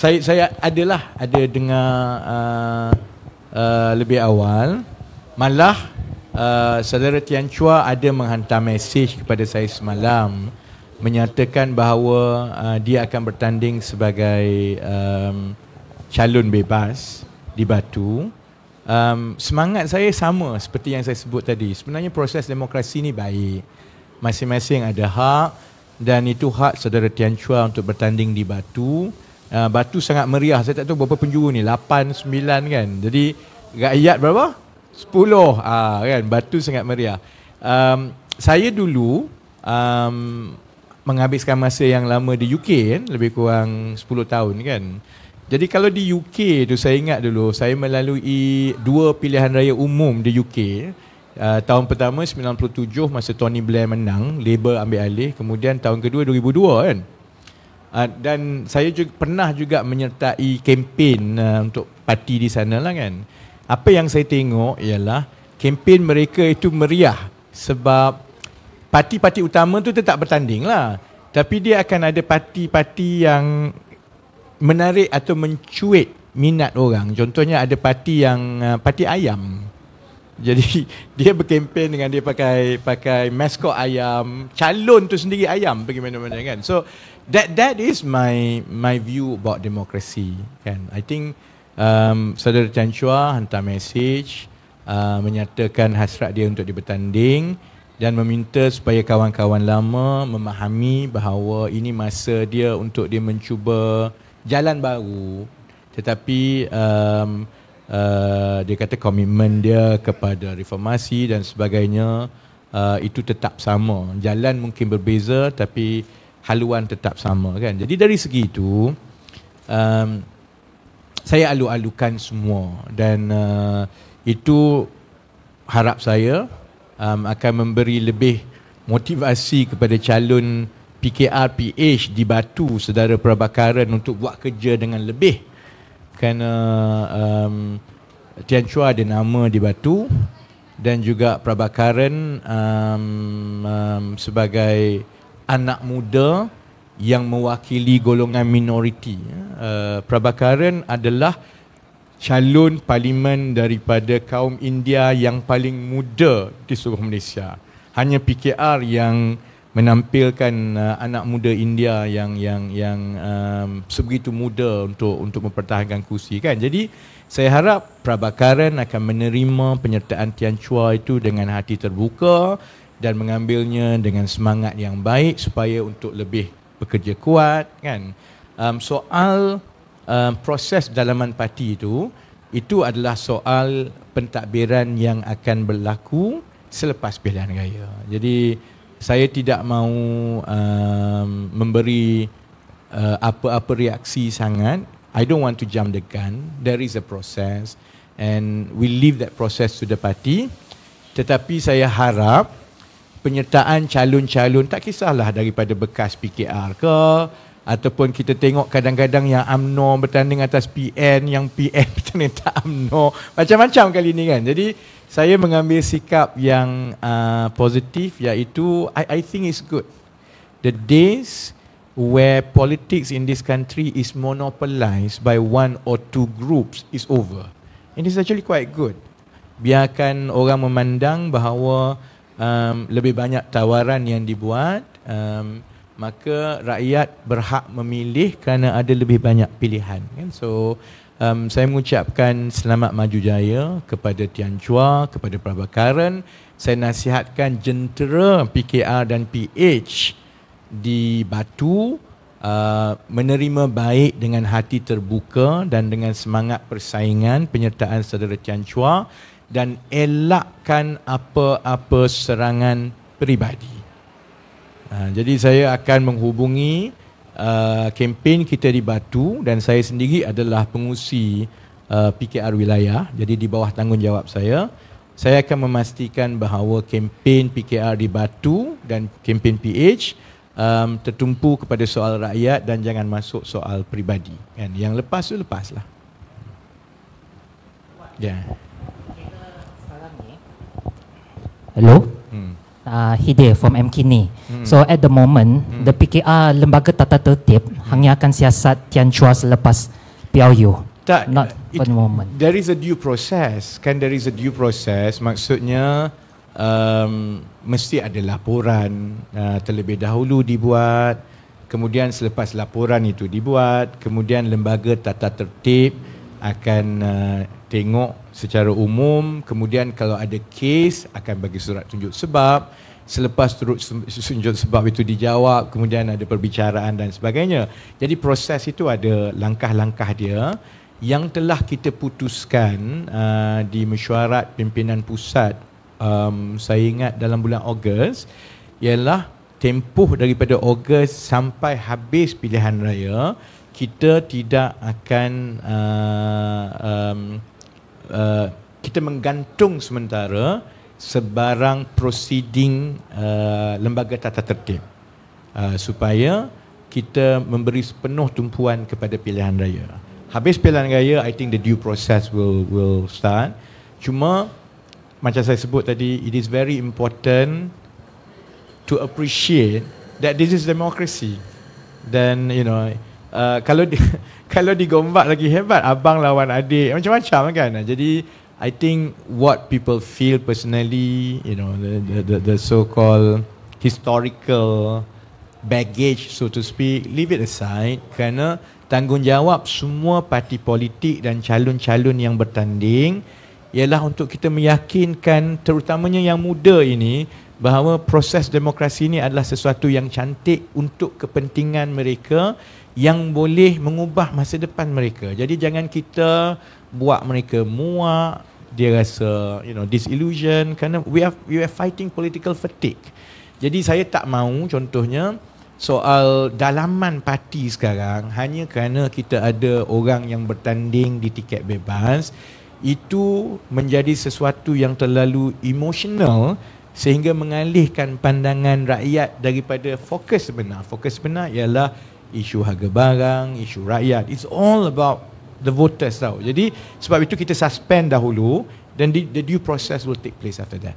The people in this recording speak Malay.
saya ada dengar lebih awal, malah saudara Tian Chua ada menghantar mesej kepada saya semalam menyatakan bahawa dia akan bertanding sebagai calon bebas di Batu. Semangat saya sama seperti yang saya sebut tadi. Sebenarnya proses demokrasi ni baik. Masing-masing ada hak dan itu hak saudara Tian Chua untuk bertanding di Batu. Batu sangat meriah. Saya tak tahu berapa penjuru ni, 8, 9 kan. Jadi rakyat berapa? 10. Kan, Batu sangat meriah. Saya dulu menghabiskan masa yang lama di UK kan, lebih kurang 10 tahun kan. Jadi kalau di UK tu saya ingat dulu saya melalui 2 pilihan raya umum di UK. Tahun pertama 97 masa Tony Blair menang, Labour ambil alih, kemudian tahun kedua 2002 kan. Dan saya juga pernah juga menyertai kempen untuk parti di sana lah kan. Apa yang saya tengok ialah kempen mereka itu meriah sebab parti-parti utama tu tetap bertanding lah. Tapi dia akan ada parti-parti yang menarik atau mencuit minat orang. Contohnya ada parti yang parti ayam. Jadi dia berkempen dengan dia pakai maskot ayam, calon tu sendiri ayam pergi mana-mana kan. So that is my view about democracy kan. I think saudara Tian Chua hantar mesej menyatakan hasrat dia untuk dia bertanding dan meminta supaya kawan-kawan lama memahami bahawa ini masa dia untuk dia mencuba jalan baru, tetapi dia kata komitmen dia kepada reformasi dan sebagainya itu tetap sama. Jalan mungkin berbeza tapi haluan tetap sama kan. Jadi dari segi itu saya alu-alukan semua dan itu harap saya akan memberi lebih motivasi kepada calon PKR PH di Batu, saudara Prabhakaran, untuk buat kerja dengan lebih. Kerana Tian Chua ada nama di Batu dan juga Prabhakaran sebagai anak muda yang mewakili golongan minoriti. Prabhakaran adalah calon parlimen daripada kaum India yang paling muda di seluruh Malaysia. Hanya PKR yang menampilkan anak muda India yang sebegitu muda untuk mempertahankan kursi kan. Jadi saya harap Prabhakaran akan menerima penyertaan Tian Chua itu dengan hati terbuka dan mengambilnya dengan semangat yang baik supaya untuk lebih bekerja kuat kan. Soal proses dalaman parti itu adalah soal pentadbiran yang akan berlaku selepas pilihan raya. Jadi saya tidak mahu memberi apa-apa reaksi sangat. I don't want to jump the gun. There is a process and we leave that process to the party. Tetapi saya harap penyertaan calon-calon, tak kisahlah daripada bekas PKR ke, ataupun kita tengok kadang-kadang yang UMNO bertanding atas PN, yang PN bertanding tak UMNO, macam-macam kali ni kan. Jadi saya mengambil sikap yang positif, iaitu I think it's good. The days where politics in this country is monopolized by one or two groups is over. And it's actually quite good. Biarkan orang memandang bahawa lebih banyak tawaran yang dibuat, maka rakyat berhak memilih kerana ada lebih banyak pilihan kan. So saya mengucapkan selamat maju jaya kepada Tian Chua, kepada Prabhakaran. Saya nasihatkan jentera PKR dan PH di Batu menerima baik dengan hati terbuka dan dengan semangat persaingan penyertaan saudara Tian Chua dan elakkan apa-apa serangan peribadi. Jadi saya akan menghubungi kempen kita di Batu dan saya sendiri adalah pengurusi PKR wilayah, jadi di bawah tanggungjawab saya. Saya akan memastikan bahawa kempen PKR di Batu dan kempen PH tertumpu kepada soal rakyat dan jangan masuk soal peribadi kan. Yang lepas tu lepaslah. Ya. Hello. Hidayah from MKINI. So at the moment, the PKR Lembaga Tata Tertib hanya akan siasat Tian Chua selepas PRU. Tak, Not for the moment. There is a due process. Kan there is a due process. Maksudnya mesti ada laporan terlebih dahulu dibuat. Kemudian selepas laporan itu dibuat, kemudian lembaga tata tertib akan tengok secara umum. Kemudian kalau ada kes akan bagi surat tunjuk sebab. Selepas tunjuk sebab itu dijawab, kemudian ada perbicaraan dan sebagainya. Jadi proses itu ada langkah-langkah dia yang telah kita putuskan di mesyuarat pimpinan pusat. Saya ingat dalam bulan Ogos, ialah tempoh daripada Ogos sampai habis pilihan raya, kita tidak akan kita menggantung sementara sebarang proceeding lembaga tata tertib supaya kita memberi sepenuh tumpuan kepada pilihan raya. Habis pilihan raya, I think the due process will start. Cuma macam saya sebut tadi, it is very important to appreciate that this is democracy. Dan kalau digombak lagi hebat, abang lawan adik, macam-macam kan. Jadi I think what people feel personally, the so-called historical baggage, so to speak, leave it aside, kerana tanggungjawab semua parti politik dan calon-calon yang bertanding ialah untuk kita meyakinkan, terutamanya yang muda ini, bahawa proses demokrasi ini adalah sesuatu yang cantik untuk kepentingan mereka yang boleh mengubah masa depan mereka. Jadi jangan kita buat mereka muak, dia rasa disillusion, kerana we are fighting political fatigue. Jadi saya tak mahu contohnya soal dalaman parti sekarang hanya kerana kita ada orang yang bertanding di tiket bebas, itu menjadi sesuatu yang terlalu emosional sehingga mengalihkan pandangan rakyat daripada fokus sebenar. Fokus sebenar ialah isu harga barang, isu rakyat. It's all about the voters tau. Jadi sebab itu kita suspend dahulu, dan the due process will take place after that.